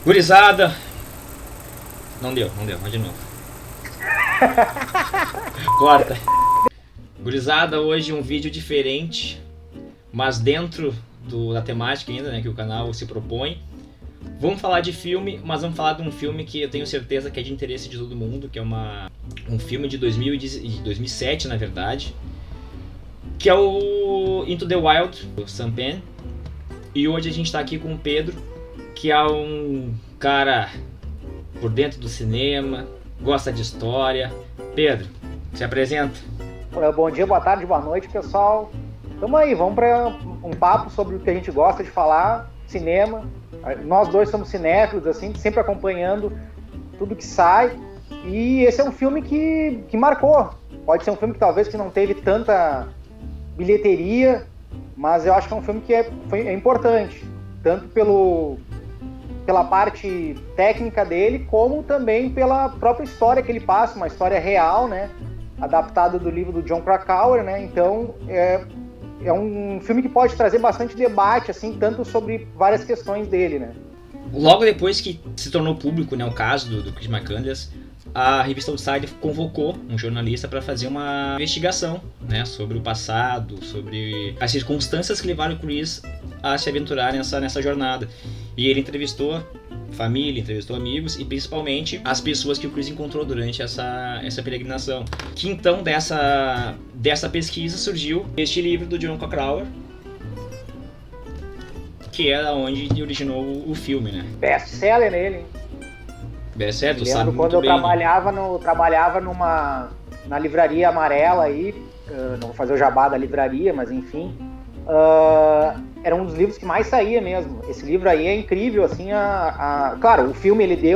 Gurizada! Não deu, vai de novo. Corta. Gurizada, hoje um vídeo diferente, mas dentro da temática ainda, né, que o canal se propõe. Vamos falar de filme, mas vamos falar de um filme que eu tenho certeza que é de interesse de todo mundo, que é um filme de 2007, na verdade, que é o Into the Wild, do Sean Penn. E hoje a gente está aqui com o Pedro, que é um cara por dentro do cinema, gosta de história. Pedro, se apresenta. Bom dia, boa tarde, boa noite, pessoal. Tamo aí, vamos para um papo sobre o que a gente gosta de falar, cinema. Nós dois somos cinéfilos, assim, sempre acompanhando tudo que sai. E esse é um filme que marcou. Pode ser um filme que talvez que não teve tanta bilheteria, mas eu acho que é um filme que é importante, tanto pela parte técnica dele, como também pela própria história que ele passa, uma história real, né? Adaptada do livro do Jon Krakauer, né? Então é um filme que pode trazer bastante debate, assim, tanto sobre várias questões dele, né? Logo depois que se tornou público, né, o caso do Chris McCandless, a revista Outsider convocou um jornalista para fazer uma investigação, né, sobre o passado, sobre as circunstâncias que levaram o Chris a se aventurar nessa jornada. E ele entrevistou família, entrevistou amigos e principalmente as pessoas que o Chris encontrou durante essa peregrinação. Que então dessa pesquisa surgiu este livro do Jon Krakauer, que é onde originou o filme, né? Best-seller nele, hein? Best-seller, tu sabe muito quando eu bem, trabalhava na livraria amarela aí, não vou fazer o jabá da livraria, mas enfim, era um dos livros que mais saía mesmo. Esse livro aí é incrível, assim, claro, o filme ele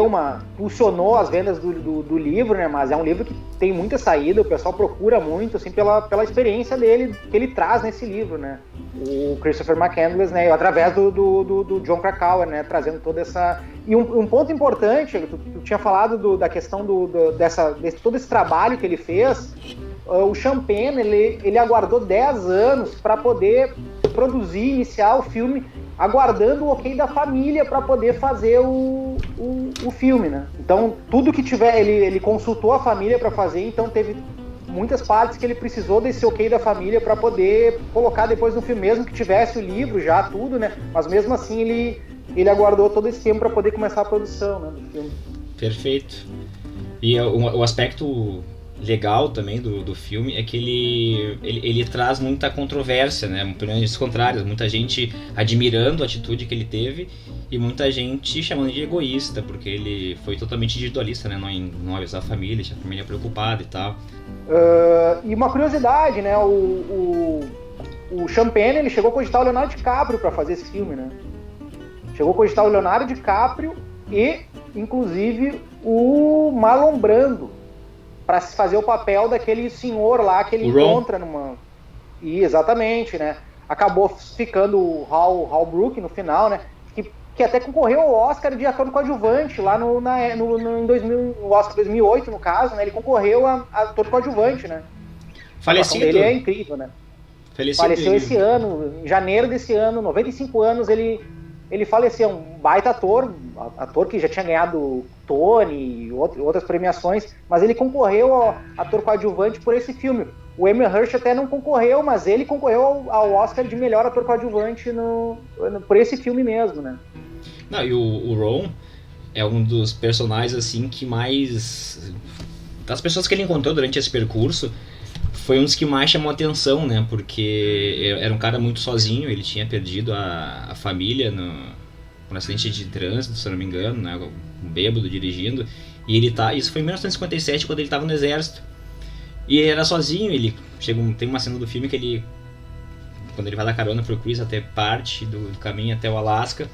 impulsionou as vendas do livro, né, mas é um livro que tem muita saída, o pessoal procura muito, assim, pela experiência dele, que ele traz nesse livro, né, o Christopher McCandless, né, através do Jon Krakauer, né, trazendo toda essa... E um ponto importante, tu tinha falado da questão de todo esse trabalho que ele fez. O Sean Penn, ele aguardou 10 anos para poder iniciar o filme, aguardando o ok da família para poder fazer o filme, né? Então, tudo que tiver, ele consultou a família para fazer, então teve muitas partes que ele precisou desse ok da família para poder colocar depois no filme, mesmo que tivesse o livro já, tudo, né? Mas mesmo assim, ele aguardou todo esse tempo para poder começar a produção, né, do filme. Perfeito. E o aspecto legal também do filme é que ele traz muita controvérsia, né? Opiniões contrárias, muita gente admirando a atitude que ele teve e muita gente chamando de egoísta, porque ele foi totalmente individualista, né? Não avisou a família, tinha a família preocupada e tal. E uma curiosidade, né? O Sean Penn, ele chegou a cogitar o Leonardo DiCaprio para fazer esse filme, né? Chegou a cogitar o Leonardo DiCaprio e, inclusive, o Marlon Brando, para se fazer o papel daquele senhor lá que ele encontra numa... E, exatamente, né? Acabou ficando o Hal Brook no final, né? Que até concorreu ao Oscar de ator coadjuvante lá em 2000, no Oscar 2008, no caso, né? Ele concorreu a ator coadjuvante, né? Falecido. A atuação dele é incrível, né? Faleceu esse ano, em janeiro desse ano, 95 anos, ele faleceu, um baita ator que já tinha ganhado Tony e outras premiações, mas ele concorreu ao ator coadjuvante por esse filme. O Emil Hirsch até não concorreu, mas ele concorreu ao Oscar de melhor ator coadjuvante por esse filme mesmo, né? Não, e o Ron é um dos personagens assim que mais... das pessoas que ele encontrou durante esse percurso, foi um dos que mais chamou atenção, né? Porque era um cara muito sozinho, ele tinha perdido a família no acidente de trânsito, se eu não me engano, né? Um bêbado dirigindo. E isso foi em 1957, quando ele estava no exército. E ele era sozinho, tem uma cena do filme que quando ele vai dar carona pro Chris até parte do caminho até o Alasca,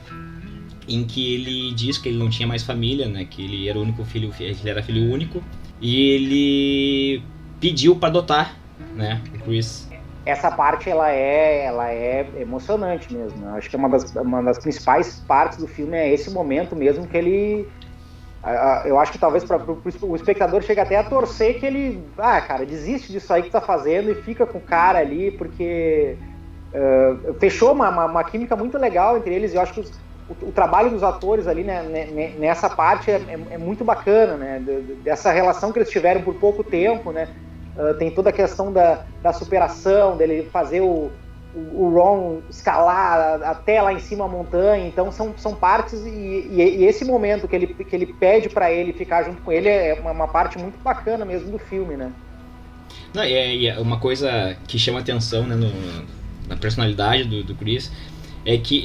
em que ele diz que ele não tinha mais família, né? Que ele era o único filho, ele era filho único. E ele pediu para adotar, né, o Chris. Essa parte ela é emocionante mesmo, né? Acho que uma das principais partes do filme é esse momento mesmo que ele... Eu acho que talvez o espectador chegue até a torcer que ele... cara, desiste disso aí que tá fazendo e fica com o cara ali, porque fechou uma química muito legal entre eles. E eu acho que o trabalho dos atores ali, né, nessa parte é muito bacana, né, dessa relação que eles tiveram por pouco tempo, né, tem toda a questão da superação, dele fazer o Ron escalar até lá em cima a montanha, então são partes, e esse momento que ele pede para ele ficar junto com ele é uma parte muito bacana mesmo do filme, né. Não, é uma coisa que chama atenção, né, na personalidade do Chris, é que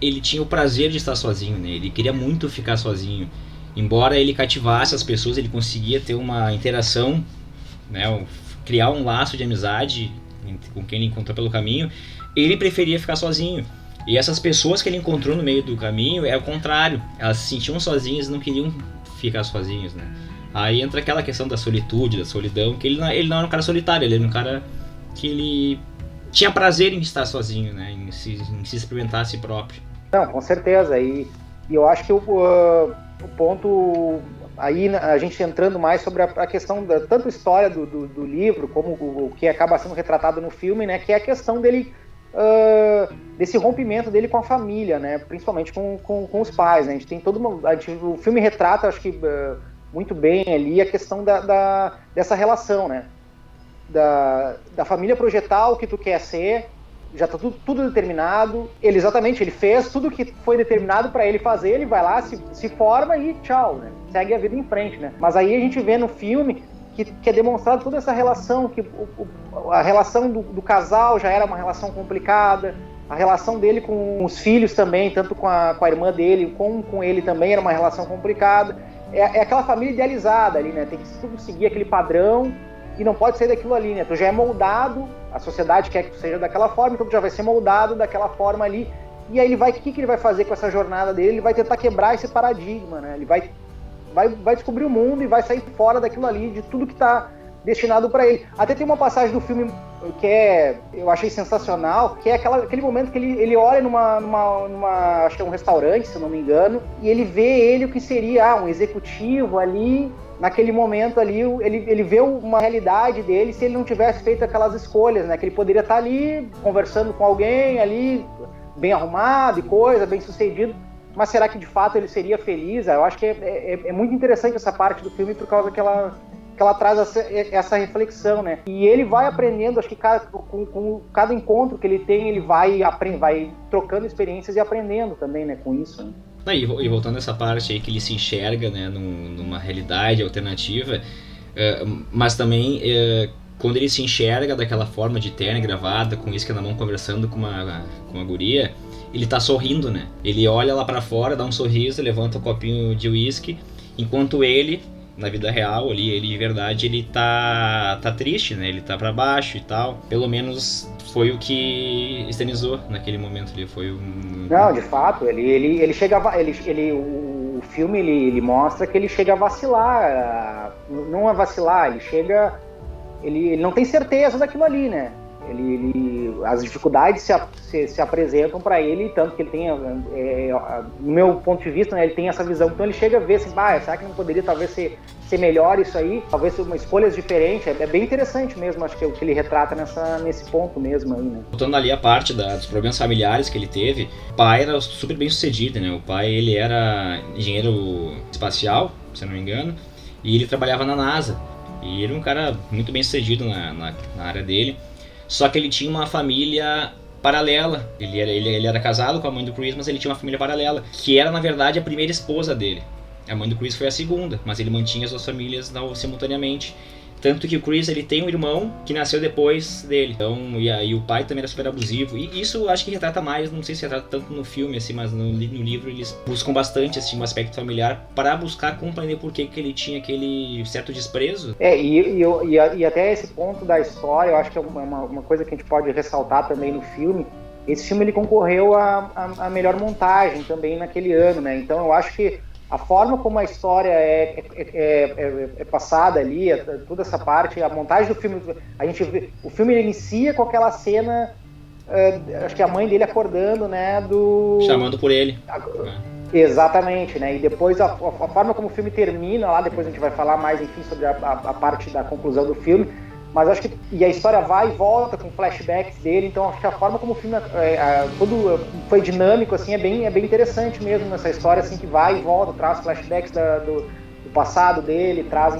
ele tinha o prazer de estar sozinho, né? Ele queria muito ficar sozinho. Embora ele cativasse as pessoas, ele conseguia ter uma interação, né? Criar um laço de amizade com quem ele encontrou pelo caminho. Ele preferia ficar sozinho. E essas pessoas que ele encontrou no meio do caminho é o contrário. Elas se sentiam sozinhas e não queriam ficar sozinhos, né? Aí entra aquela questão da solitude, da solidão, que ele não era um cara solitário, ele era um cara que ele tinha prazer em estar sozinho, né? Em se experimentar a si próprio. Não, com certeza. E eu acho que o ponto aí, a gente entrando mais sobre a questão da tanto a história do livro como o que acaba sendo retratado no filme, né? Que é a questão dele desse rompimento dele com a família, né? Principalmente com os pais, né? A gente tem o filme retrata, acho que muito bem ali a questão dessa relação, né? Da família projetar o que tu quer ser, já tá tudo determinado, ele fez tudo que foi determinado para ele fazer, ele vai lá, se forma e tchau, né? Segue a vida em frente, né? Mas aí a gente vê no filme que é demonstrado toda essa relação, que a relação do casal já era uma relação complicada, a relação dele com os filhos também, tanto com a irmã dele, como com ele também era uma relação complicada, é aquela família idealizada ali, né? Tem que tudo seguir aquele padrão, e não pode sair daquilo ali, né? Tu já é moldado, a sociedade quer que tu seja daquela forma, então tu já vai ser moldado daquela forma ali. E aí o que ele vai fazer com essa jornada dele? Ele vai tentar quebrar esse paradigma, né? Ele vai descobrir o mundo e vai sair fora daquilo ali, de tudo que está destinado para ele. Até tem uma passagem do filme que eu achei sensacional, que é aquele momento que ele olha numa acho que é um restaurante, se eu não me engano, e ele vê o que seria um executivo ali. Naquele momento ali, ele vê uma realidade dele se ele não tivesse feito aquelas escolhas, né? Que ele poderia estar ali conversando com alguém ali, bem arrumado e coisa, bem sucedido, mas será que de fato ele seria feliz? Eu acho que é muito interessante essa parte do filme por causa que ela traz essa reflexão, né? E ele vai aprendendo, acho que com cada encontro que ele tem, ele vai trocando experiências e aprendendo também, né, com isso, né? E voltando a essa parte aí que ele se enxerga, né, numa realidade alternativa, mas também quando ele se enxerga daquela forma de terno e gravata, com isca na mão, conversando com uma guria, ele tá sorrindo, né? Ele olha lá pra fora, dá um sorriso, levanta um copinho de uísque, enquanto ele, na vida real ali, ele de verdade, ele tá triste, né? Ele tá pra baixo e tal. Pelo menos foi o que externizou naquele momento ali, foi um... Não, de fato, ele chega o filme ele mostra que ele chega a vacilar, não a vacilar, ele não tem certeza daquilo ali, né? As dificuldades se apresentam para ele, tanto que ele tem, no meu ponto de vista, né, ele tem essa visão, então ele chega a ver assim, será que não poderia talvez ser melhor isso aí, talvez ser uma escolhas diferentes, é bem interessante mesmo, acho que é o que ele retrata nesse ponto mesmo aí, né. Voltando ali a parte dos problemas familiares que ele teve, o pai era super bem sucedido, né, o pai ele era engenheiro espacial, se eu não me engano, e ele trabalhava na NASA, e ele era um cara muito bem sucedido na área dele. Só que ele tinha uma família paralela. Ele era casado com a mãe do Chris, mas ele tinha uma família paralela, que era, na verdade, a primeira esposa dele. A mãe do Chris foi a segunda, mas ele mantinha as duas famílias simultaneamente. Tanto que o Chris ele tem um irmão que nasceu depois dele. Então, e aí o pai também era super abusivo. E isso eu acho que retrata mais, não sei se retrata tanto no filme, assim, mas no livro eles buscam bastante assim, um aspecto familiar para buscar compreender por que ele tinha aquele certo desprezo. E até esse ponto da história, eu acho que é uma coisa que a gente pode ressaltar também no filme. Esse filme ele concorreu a melhor montagem também naquele ano, né? Então eu acho que a forma como a história é passada ali, toda essa parte, a montagem do filme, o filme inicia com aquela cena, acho que a mãe dele acordando, né, chamando por ele. Exatamente, né, e depois a forma como o filme termina lá, depois a gente vai falar mais, enfim, sobre a parte da conclusão do filme, Mas acho que e a história vai e volta com flashbacks dele, então acho que a forma como o filme todo foi dinâmico assim é bem interessante mesmo nessa história assim que vai e volta, traz flashbacks do passado dele, traz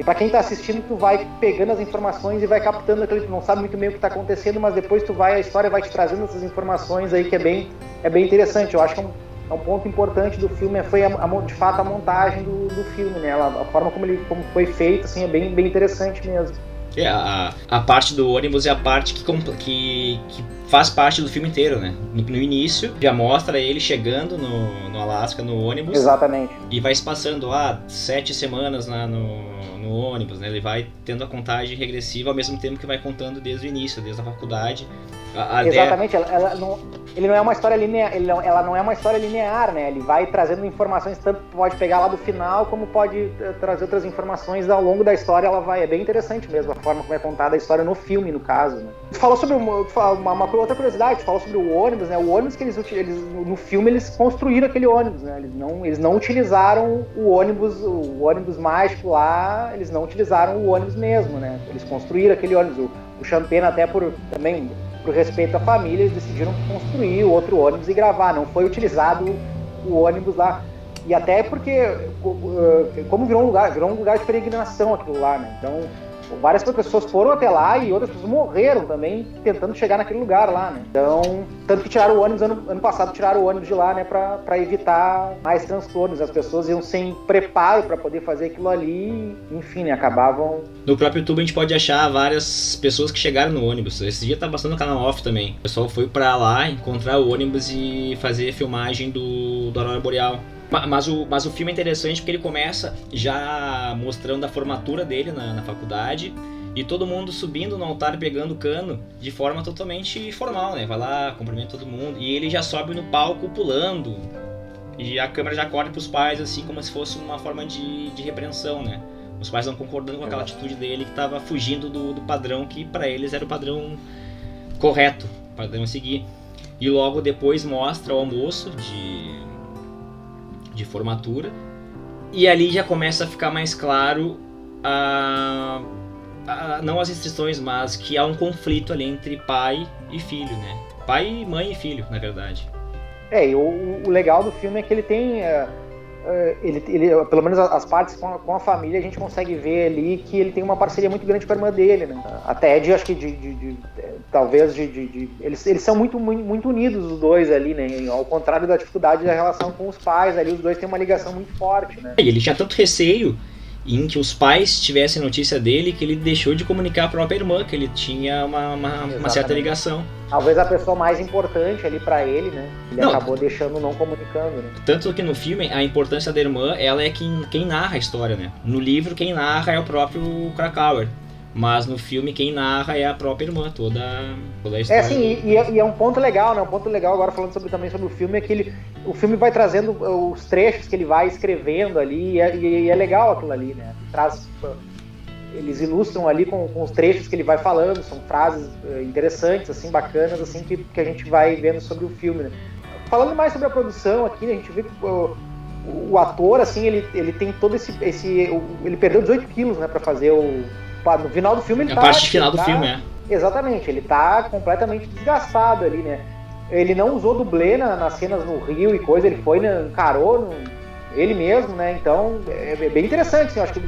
para quem tá assistindo tu vai pegando as informações e vai captando aquilo, tu não sabe muito bem o que tá acontecendo, mas depois a história vai te trazendo essas informações aí que é bem interessante. Eu acho que é um ponto importante do filme foi de fato a montagem do filme, né? A forma como foi feito assim é bem interessante mesmo. A parte do ônibus é a parte que faz parte do filme inteiro, né? No início, já mostra ele chegando no Alasca no ônibus. Exatamente. E vai se passando 7 semanas no ônibus, né? Ele vai tendo a contagem regressiva ao mesmo tempo que vai contando desde o início, desde a faculdade. Exatamente, ele não é uma história linear, ela não é uma história linear, né? Ele vai trazendo informações, tanto pode pegar lá do final, como pode trazer outras informações ao longo da história. É bem interessante mesmo a forma como é contada a história no filme, no caso, né? Tu falou sobre uma outra curiosidade, tu falou sobre o ônibus, né? O ônibus que eles no filme eles construíram aquele ônibus, né? Eles não utilizaram o ônibus mágico lá, eles não utilizaram o ônibus mesmo, né? Eles construíram aquele ônibus. O Champagne até por respeito à família, eles decidiram construir o outro ônibus e gravar, não foi utilizado o ônibus lá. E até porque, como virou um lugar de peregrinação aquilo lá, né? Então, várias pessoas foram até lá e outras pessoas morreram também tentando chegar naquele lugar lá, né? Então, tanto que tiraram o ônibus, ano passado tiraram o ônibus de lá, né? Pra evitar mais transtornos. As pessoas iam sem preparo para poder fazer aquilo ali, enfim, né? Acabavam... No próprio YouTube a gente pode achar várias pessoas que chegaram no ônibus. Esse dia tá passando no canal off também. O pessoal foi pra lá encontrar o ônibus e fazer filmagem do Aurora Boreal. Mas o filme é interessante porque ele começa já mostrando a formatura dele na faculdade e todo mundo subindo no altar pegando cano de forma totalmente formal, né? Vai lá, cumprimenta todo mundo e ele já sobe no palco pulando e a câmera já corta pros pais assim como se fosse uma forma de repreensão, né? Os pais não concordando com aquela atitude dele que estava fugindo do padrão que para eles era o padrão correto, o padrão a seguir. E logo depois mostra o almoço de formatura, e ali já começa a ficar mais claro não as restrições, mas que há um conflito ali entre pai e filho, né? Pai, mãe e filho, na verdade. E o legal do filme é que ele tem ele pelo menos as partes com a família a gente consegue ver ali que ele tem uma parceria muito grande com a irmã dele, né? Até acho que talvez eles são muito unidos os dois ali, né? Ao contrário da dificuldade da relação com os pais ali, os dois têm uma ligação muito forte, né? E ele tinha tanto receio em que os pais tivessem notícia dele que ele deixou de comunicar a própria irmã, que ele tinha uma certa ligação. Talvez a pessoa mais importante ali pra ele, né? Ele acabou deixando não comunicando, né? Tanto que no filme, a importância da irmã, ela é quem narra a história, né? No livro, quem narra é o próprio Krakauer. Mas no filme, quem narra é a própria irmã, toda a história. Sim, e é um ponto legal, né? Um ponto legal agora falando também sobre o filme, é que o filme vai trazendo os trechos que ele vai escrevendo ali, e é legal aquilo ali, né? Eles ilustram ali com os trechos que ele vai falando, são frases interessantes, assim, bacanas, assim, que a gente vai vendo sobre o filme, né? Falando mais sobre a produção aqui, a gente vê que o ator, assim, ele tem todo ele perdeu 18 quilos, né, pra fazer no final do filme ele tá... A parte final do filme, é. Exatamente, ele tá completamente desgastado ali, né? Ele não usou dublê nas cenas no Rio e coisa, ele foi, né, encarou ele mesmo, né? Então, é bem interessante, assim, eu acho que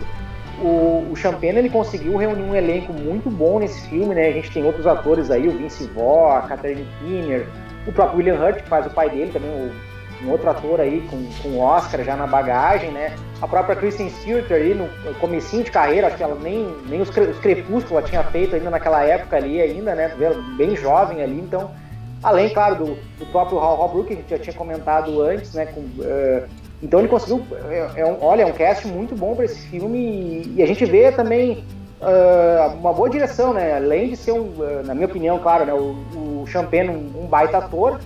o Champagne, ele conseguiu reunir um elenco muito bom nesse filme, né? A gente tem outros atores aí, o Vince Vaughn, a Catherine Keener, o próprio William Hurt, que faz o pai dele também, um outro ator aí com Oscar já na bagagem, né? A própria Kristen Stewart aí no comecinho de carreira, acho que ela nem os Crepúsculos ela tinha feito ainda naquela época ali ainda, né? Bem jovem ali, então... Além, claro, do próprio Hal Holbrook, que a gente já tinha comentado antes, né? Então ele conseguiu... é um cast muito bom para esse filme e a gente vê também uma boa direção, né? Além de ser na minha opinião, claro, né? O Champagne um baita ator,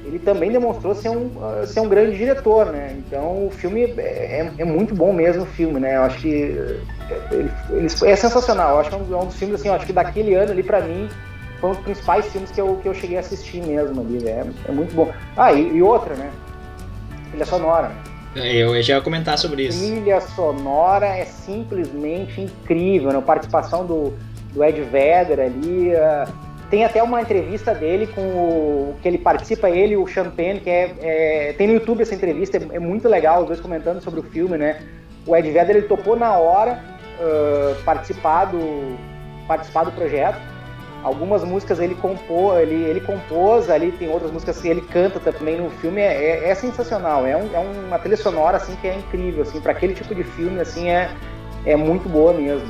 ele também demonstrou ser um grande diretor, né? Então o filme é muito bom mesmo, o filme, né? Eu acho que ele é sensacional. Eu acho que é um dos filmes, assim, eu acho que daquele ano ali, pra mim, foi um dos principais filmes que eu cheguei a assistir mesmo ali, né? É muito bom. E outra, né? Trilha sonora. Eu já ia comentar sobre isso. Trilha sonora é simplesmente incrível, né? A participação do do Ed Vedder ali. Tem até uma entrevista dele que ele participa, ele e o Champagne, que tem no YouTube essa entrevista, é muito legal, os dois comentando sobre o filme, né? O Ed Vedder, ele topou na hora participar do projeto. Algumas músicas ele compôs ali, tem outras músicas que ele canta também no filme, é sensacional, é uma trilha sonora assim, que é incrível, assim, para aquele tipo de filme assim, é muito boa mesmo.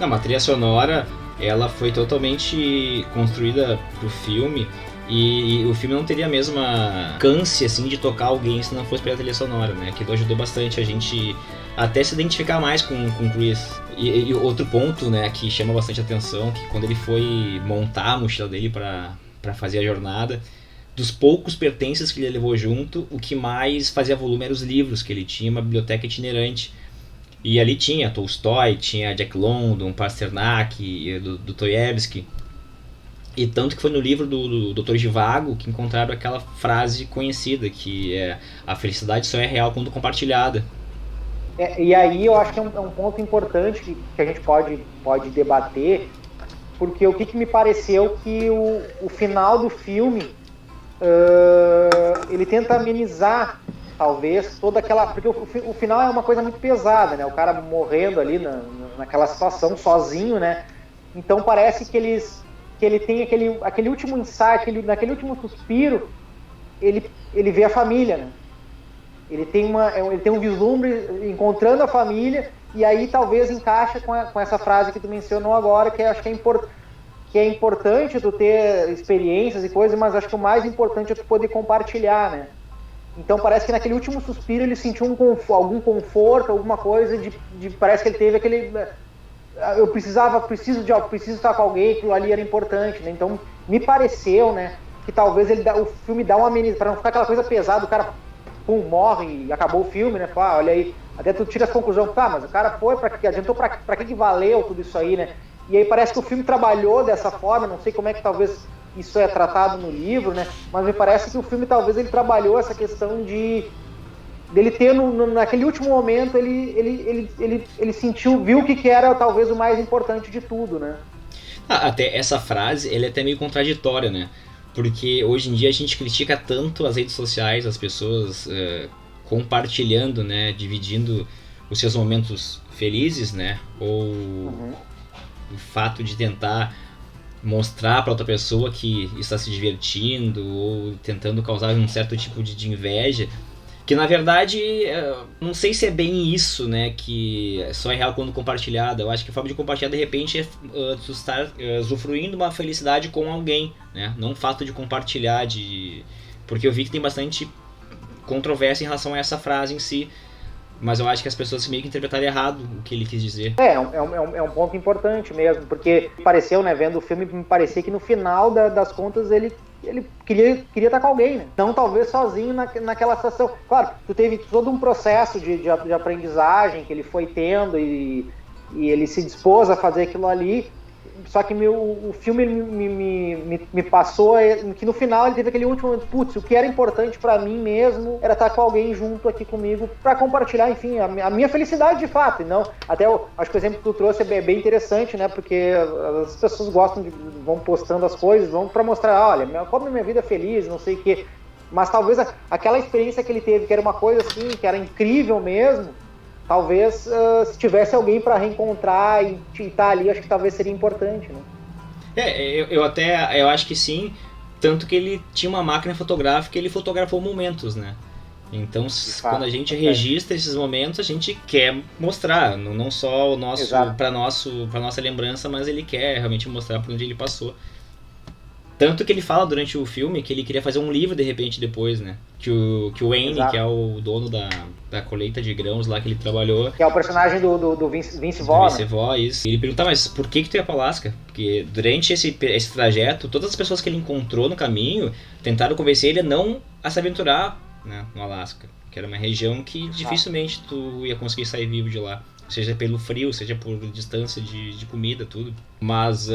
Não, uma trilha sonora, ela foi totalmente construída pro filme e o filme não teria a mesma câncer assim, de tocar alguém se não fosse pela trilha sonora, né? Aquilo ajudou bastante a gente até se identificar mais com o Chris. E outro ponto, né, que chama bastante atenção, que quando ele foi montar a mochila dele para fazer a jornada, dos poucos pertences que ele levou junto, o que mais fazia volume eram os livros que ele tinha, uma biblioteca itinerante. E ali tinha Tolstói, tinha Jack London, Pasternak, do Dostoiévski. E tanto que foi no livro do Dr. Zhivago que encontraram aquela frase conhecida, que é: a felicidade só é real quando compartilhada. E aí eu acho que é um ponto importante que a gente pode debater, porque o que me pareceu que o final do filme, ele tenta amenizar, talvez, toda aquela... Porque o final é uma coisa muito pesada, né? O cara morrendo ali naquela situação, sozinho, né? Então parece que ele tem aquele último insight, naquele último suspiro, ele vê a família, né? Ele tem um vislumbre encontrando a família, e aí talvez encaixa com essa frase que tu mencionou agora, que acho que é importante tu ter experiências e coisas, mas acho que o mais importante é tu poder compartilhar, né? Então parece que naquele último suspiro ele sentiu algum conforto, alguma coisa, parece que ele teve aquele... Eu preciso estar com alguém, aquilo ali era importante, né? Então me pareceu, né, que talvez o filme dá uma amenizada, para não ficar aquela coisa pesada, o cara morre e acabou o filme, né? Olha aí, até tu tira as conclusões, mas o cara foi, adiantou, pra que valeu tudo isso aí, né? E aí parece que o filme trabalhou dessa forma, não sei como é que talvez isso é tratado no livro, né? Mas me parece que o filme talvez ele trabalhou essa questão dele ter naquele último momento ele sentiu, viu que era talvez o mais importante de tudo, né? Até essa frase, ele é até meio contraditória, né? Porque hoje em dia a gente critica tanto as redes sociais, as pessoas compartilhando, né, dividindo os seus momentos felizes, né, ou o fato de tentar mostrar para outra pessoa que está se divertindo ou tentando causar um certo tipo de inveja, que na verdade não sei se é bem isso, né, que só é real quando compartilhada. Eu acho que a forma de compartilhar de repente é tu estar usufruindo uma felicidade com alguém, né, não o fato de compartilhar, porque eu vi que tem bastante controvérsia em relação a essa frase em si, mas eu acho que as pessoas meio que interpretaram errado o que ele quis dizer. É um ponto importante mesmo, porque pareceu, né, vendo o filme, me parecia que no final das contas ele queria estar com alguém, né? Não talvez sozinho naquela situação. Claro, tu teve todo um processo de aprendizagem que ele foi tendo e ele se dispôs a fazer aquilo ali, só que o filme me passou que no final ele teve aquele último momento, putz, o que era importante pra mim mesmo era estar com alguém junto aqui comigo pra compartilhar, enfim, a minha felicidade de fato. E não, até acho que o exemplo que tu trouxe é bem interessante, né, porque as pessoas vão postando as coisas, vão pra mostrar, olha, como minha vida é feliz, não sei o quê, mas talvez aquela experiência que ele teve, que era uma coisa assim, que era incrível mesmo, talvez se tivesse alguém para reencontrar e estar ali, acho que talvez seria importante, né? Eu acho que sim, tanto que ele tinha uma máquina fotográfica e ele fotografou momentos, né? Então, quando a gente registra esses momentos, a gente quer mostrar, não só o nosso para nossa lembrança, mas ele quer realmente mostrar por onde ele passou. Tanto que ele fala durante o filme que ele queria fazer um livro de repente depois, né? Que o Wayne, que é o dono da colheita de grãos lá que ele trabalhou. Que é o personagem do Vince Vaughn. Vince Vaughn, isso. Ele pergunta, mas por que tu ia pro Alasca? Porque durante esse trajeto, todas as pessoas que ele encontrou no caminho tentaram convencer ele a não se aventurar, né, no Alasca. Que era uma região que dificilmente tu ia conseguir sair vivo de lá. Seja pelo frio, seja por distância de comida, tudo. Mas,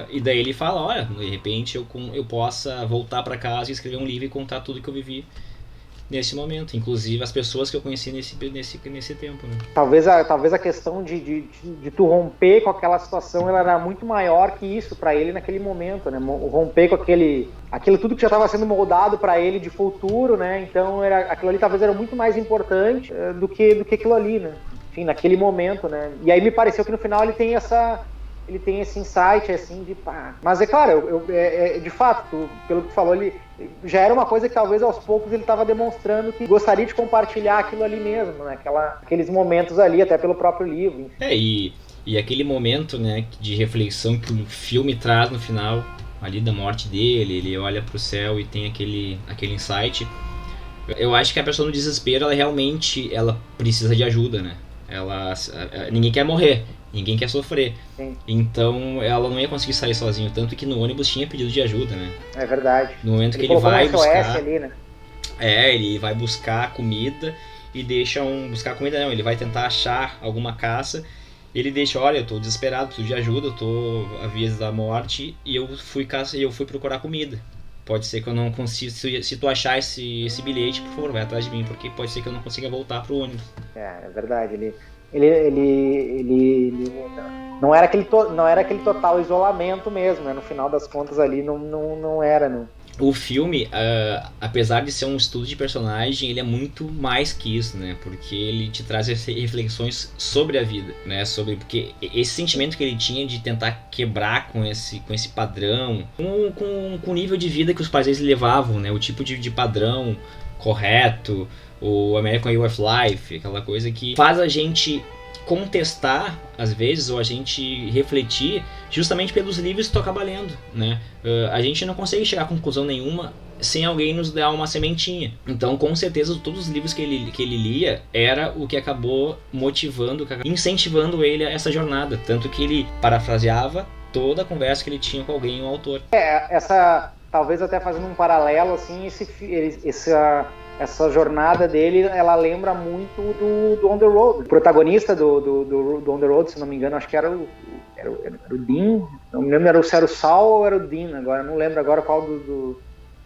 e daí ele fala, olha, de repente eu possa voltar para casa e escrever um livro e contar tudo que eu vivi. nesse momento. Inclusive as pessoas que eu conheci nesse tempo, né? Talvez a questão de tu romper com aquela situação, ela era muito maior que isso para ele naquele momento, né? Romper com aquilo tudo que já estava sendo moldado para ele de futuro, né? Então aquilo ali talvez era muito mais importante do que aquilo ali, né? Enfim, naquele momento, né? E aí me pareceu que no final ele tem esse insight, assim, de pá. Mas é claro, de fato, pelo que tu falou, ele já era uma coisa que talvez aos poucos ele estava demonstrando que gostaria de compartilhar aquilo ali mesmo, né? Aqueles momentos ali, até pelo próprio livro. E aquele momento, né, de reflexão que o filme traz no final, ali da morte dele, ele olha pro céu e tem aquele insight. Eu acho que a pessoa no desespero, ela precisa de ajuda, né? Ninguém quer morrer, ninguém quer sofrer. Sim. Então ela não ia conseguir sair sozinho, tanto que no ônibus tinha pedido de ajuda, né? É verdade. No momento que ele vai buscar ali, né? ele vai buscar comida e buscar comida não, ele vai tentar achar alguma caça. Ele deixa, olha, eu tô desesperado, preciso de ajuda, eu tô à vias da morte e eu fui procurar comida. Pode ser que eu não consiga, se tu achar esse bilhete, por favor, vai atrás de mim, porque pode ser que eu não consiga voltar pro ônibus. É verdade, ele não era aquele total isolamento mesmo, né? No final das contas ali não era, né? O filme, apesar de ser um estudo de personagem, ele é muito mais que isso, né? Porque ele te traz reflexões sobre a vida, né? Porque esse sentimento que ele tinha de tentar quebrar com esse padrão, com o nível de vida que os pais deles levavam, né? O tipo de padrão correto, o American Way of Life, aquela coisa que faz a gente contestar, às vezes, ou a gente refletir justamente pelos livros que tu acaba lendo, né? A gente não consegue chegar a conclusão nenhuma sem alguém nos dar uma sementinha. Então, com certeza, todos os livros que ele lia era o que acabou motivando, incentivando ele a essa jornada. Tanto que ele parafraseava toda a conversa que ele tinha com alguém, um autor. Talvez até fazendo um paralelo, assim, essa jornada dele, ela lembra muito do On The Road. O protagonista do On The Road, se não me engano, acho que era o Dean. Não me lembro se era o Saul ou era o Dean, agora não lembro agora qual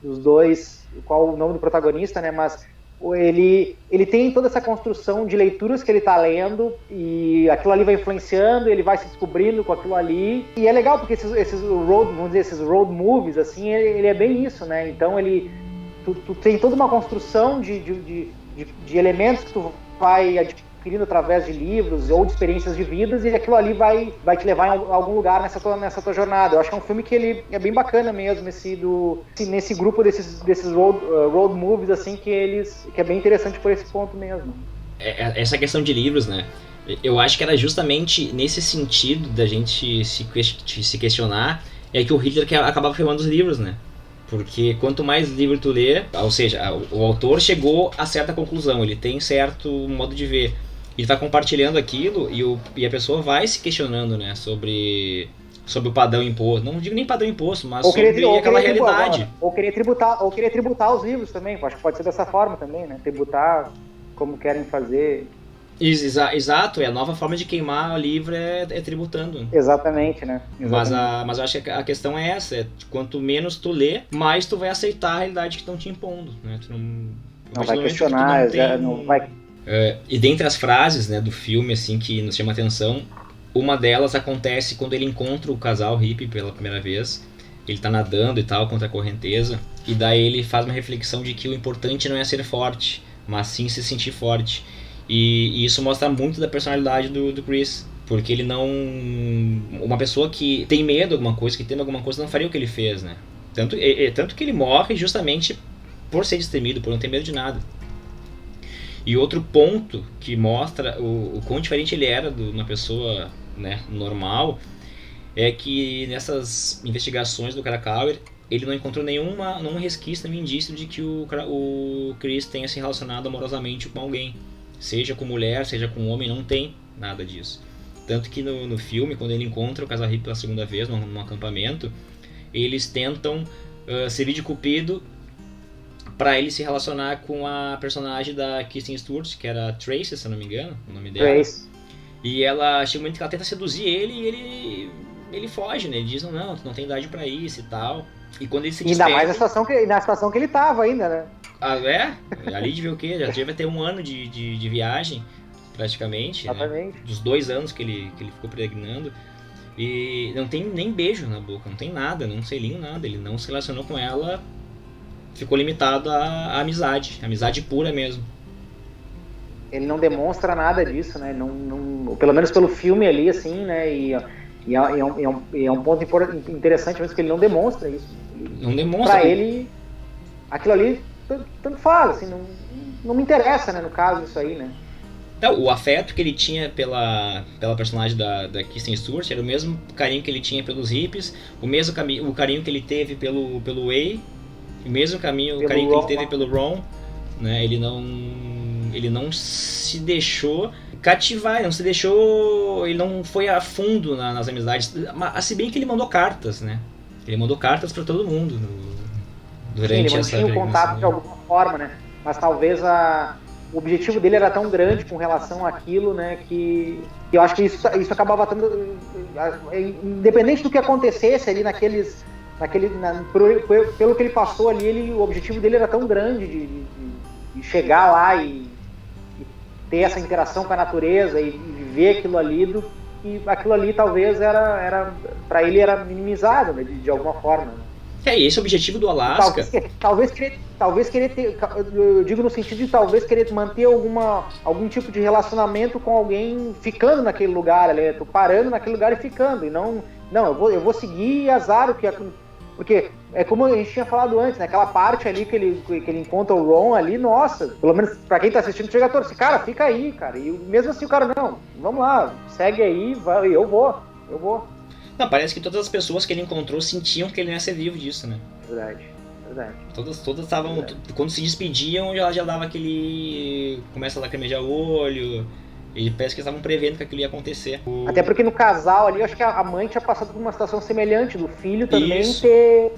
dos dois, qual o nome do protagonista, né? Mas ele tem toda essa construção de leituras que ele tá lendo e aquilo ali vai influenciando, ele vai se descobrindo com aquilo ali. E é legal porque esses road movies, assim, ele é bem isso, né? Então tu tem toda uma construção de elementos que tu vai adquirindo através de livros ou de experiências de vidas, e aquilo ali vai te levar em algum lugar nessa tua jornada. Eu acho que é um filme que ele é bem bacana mesmo, nesse grupo desses road movies, assim, que é bem interessante por esse ponto mesmo. Essa questão de livros, né? Eu acho que era justamente nesse sentido da gente se questionar, é que o Hitler acabava filmando os livros, né? Porque quanto mais livro tu lê, ou seja, o autor chegou a certa conclusão, ele tem certo modo de ver. Ele está compartilhando aquilo e a pessoa vai se questionando, né, sobre o padrão imposto. Não digo nem padrão imposto, mas sobre aquela realidade. Ou querer tributar os livros também, acho que pode ser dessa forma também, né? Tributar como querem fazer. Exato, a nova forma de queimar o livro é tributando. Exatamente, né? Exatamente. Mas eu acho que a questão é essa, quanto menos tu lê, mais tu vai aceitar a realidade que estão te impondo, né? Tu não vai questionar, não vai... E dentre as frases, né, do filme, assim, que nos chama a atenção, uma delas acontece quando ele encontra o casal hippie pela primeira vez. Ele tá nadando e tal, contra a correnteza, e daí ele faz uma reflexão de que o importante não é ser forte, mas sim se sentir forte. E isso mostra muito da personalidade do Chris, porque ele não... Uma pessoa que tem medo de alguma coisa, que teme alguma coisa, não faria o que ele fez, né? Tanto que ele morre justamente por ser destemido, por não ter medo de nada. E outro ponto que mostra o quão diferente ele era de uma pessoa, né, normal, é que nessas investigações do Krakauer, ele não encontrou nenhum resquício, nenhum indício de que o Chris tenha se relacionado amorosamente com alguém. Seja com mulher, seja com homem, não tem nada disso. Tanto que no filme, quando ele encontra o casal hippie pela segunda vez, num acampamento, eles tentam servir de cupido para ele se relacionar com a personagem da Kristen Stewart, que era Tracy, se eu não me engano, o nome dela. Trace. E chega um momento que ela tenta seduzir ele e ele foge, né? Ele diz, não, tu não tem idade para isso e tal. E quando ele se despede... Ainda mais na situação que ele tava ainda, né? Ali devia o quê? Já devia ter 1 ano de viagem, praticamente, Exatamente. né? Dos 2 anos que ele ficou peregrinando. E não tem nem beijo na boca, não tem nada, não selinho, nada. Ele não se relacionou com ela, ficou limitado à amizade pura mesmo. Ele não demonstra nada disso, né? Pelo menos pelo filme ali, assim, né? E é um ponto interessante mesmo que ele não demonstra isso. Não demonstra. Pra ele, aquilo ali tanto faz, assim, não me interessa, né? No caso, isso aí, né? Não, o afeto que ele tinha pela personagem da Kristen Stewart era o mesmo carinho que ele tinha pelos hippies, o carinho que ele teve pelo Way, o mesmo carinho que ele teve pelo Ron, né? Ele não se deixou cativar, ele não foi a fundo nas amizades, se bem que ele mandou cartas, né? Ele mandou cartas para todo mundo durante essa ele mantinha o contato de alguma forma, né? Mas talvez o objetivo dele era tão grande com relação àquilo, né, que eu acho que isso acabava tendo, independente do que acontecesse ali pelo que ele passou ali, o objetivo dele era tão grande de chegar lá e ter essa interação com a natureza e viver aquilo ali, e aquilo ali talvez era para ele era minimizado, né, de alguma forma, né? Esse é o objetivo do Alasca. Talvez querer ter, eu digo no sentido de talvez querer manter algum tipo de relacionamento com alguém ficando naquele lugar, né? Tô parando naquele lugar e ficando, e não eu vou seguir azar o que porque é como a gente tinha falado antes, né? Aquela parte ali que ele encontra o Ron ali, nossa, pelo menos pra quem tá assistindo chega a torcer, cara, fica aí, cara, e mesmo assim o cara, não, vamos lá, segue aí, vai, eu vou. Não, parece que todas as pessoas que ele encontrou sentiam que ele não ia ser vivo disso, né? Verdade. Todas estavam... Quando se despediam, já dava aquele... Começa a lacrimejar o olho. E parece que estavam prevendo que aquilo ia acontecer. Até porque no casal ali, eu acho que a mãe tinha passado por uma situação semelhante, do filho também ter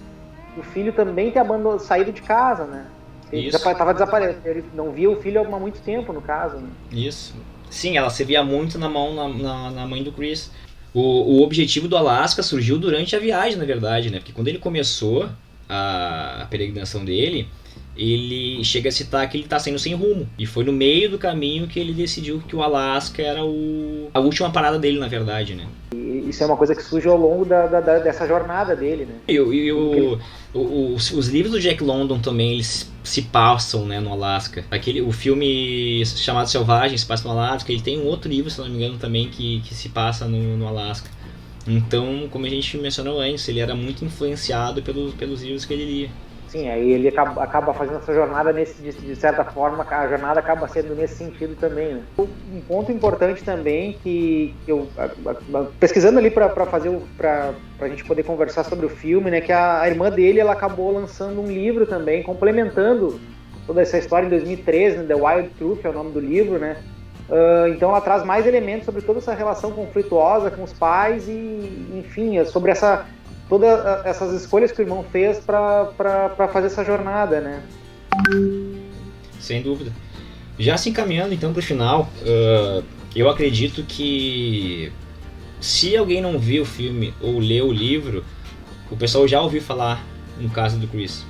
saído de casa, né? Ele tava desaparecendo. Ele não via o filho há muito tempo, no caso, né? Isso. Sim, ela se via muito na mãe do Chris. O objetivo do Alasca surgiu durante a viagem, na verdade, né? Porque quando ele começou a peregrinação dele, ele chega a citar que ele está saindo sem rumo. E foi no meio do caminho que ele decidiu que o Alasca era a última parada dele, na verdade, né? E isso é uma coisa que surge ao longo dessa jornada dele, né? Os livros do Jack London também, eles se passam, né, no Alasca. O filme chamado Selvagem se passa no Alasca. Ele tem um outro livro, se não me engano, também que se passa no Alasca. Então, como a gente mencionou antes, ele era muito influenciado pelos livros que ele lia. Sim, aí ele acaba fazendo essa jornada de certa forma, a jornada acaba sendo nesse sentido também, né? Um ponto importante também que eu pesquisando ali para a gente poder conversar sobre o filme, né, que a irmã dele, ela acabou lançando um livro também complementando toda essa história em 2013, né, The Wild Truth é o nome do livro, né? Então ela traz mais elementos sobre toda essa relação conflituosa com os pais e, enfim, sobre todas essas escolhas que o irmão fez para fazer essa jornada, né? Sem dúvida. Já se encaminhando então para o final, eu acredito que se alguém não viu o filme ou leu o livro, o pessoal já ouviu falar no caso do Chris.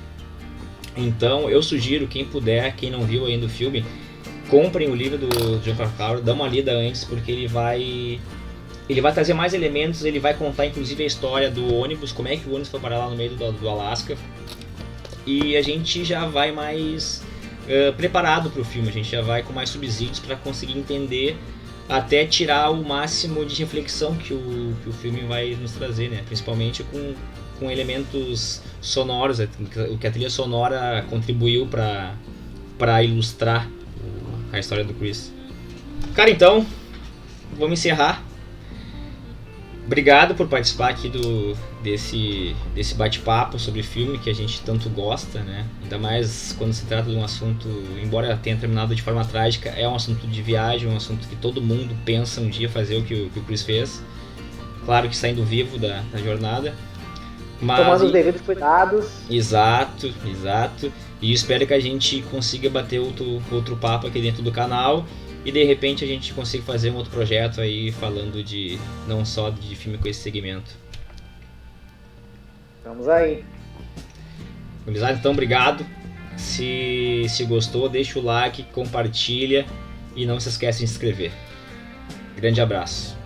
Então eu sugiro, quem puder, quem não viu ainda o filme, comprem o livro do John Krakauer, dá uma lida antes, porque ele vai trazer mais elementos, ele vai contar inclusive a história do ônibus, como é que o ônibus foi parar lá no meio do Alasca. E a gente já vai mais preparado para o filme, a gente já vai com mais subsídios para conseguir entender, até tirar o máximo de reflexão que o filme vai nos trazer, né? Principalmente com elementos sonoros, o que a trilha sonora contribuiu para ilustrar a história do Chris. Cara, então, vamos encerrar. Obrigado por participar aqui desse bate-papo sobre filme que a gente tanto gosta, né? Ainda mais quando se trata de um assunto, embora tenha terminado de forma trágica, é um assunto de viagem, um assunto que todo mundo pensa um dia fazer o que o Chris fez. Claro que saindo vivo da jornada. Mas, tomando os devidos cuidados. Exato. E espero que a gente consiga bater outro papo aqui dentro do canal. E de repente a gente consiga fazer um outro projeto aí falando não só de filme com esse segmento. Vamos aí. Gurizada, então obrigado. Se gostou, deixa o like, compartilha e não se esquece de se inscrever. Grande abraço.